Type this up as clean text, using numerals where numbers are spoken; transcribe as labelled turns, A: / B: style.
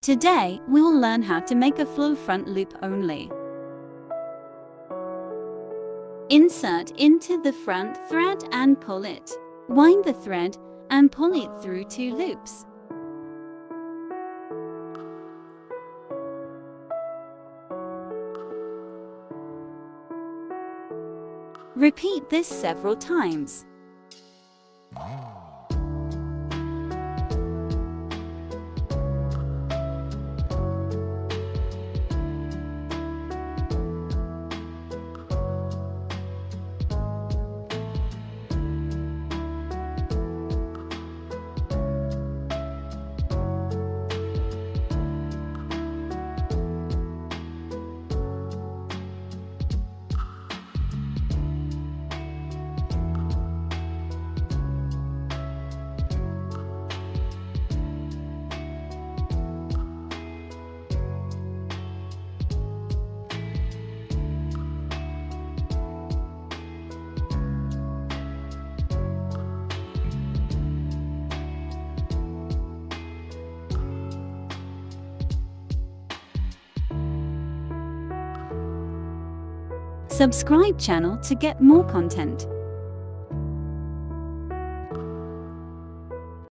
A: Today, we will learn how to make a FLO front loop only. Insert into the front thread and pull it. Wind the thread and pull it through 2 loops. Repeat this several times. Subscribe channel to get more content.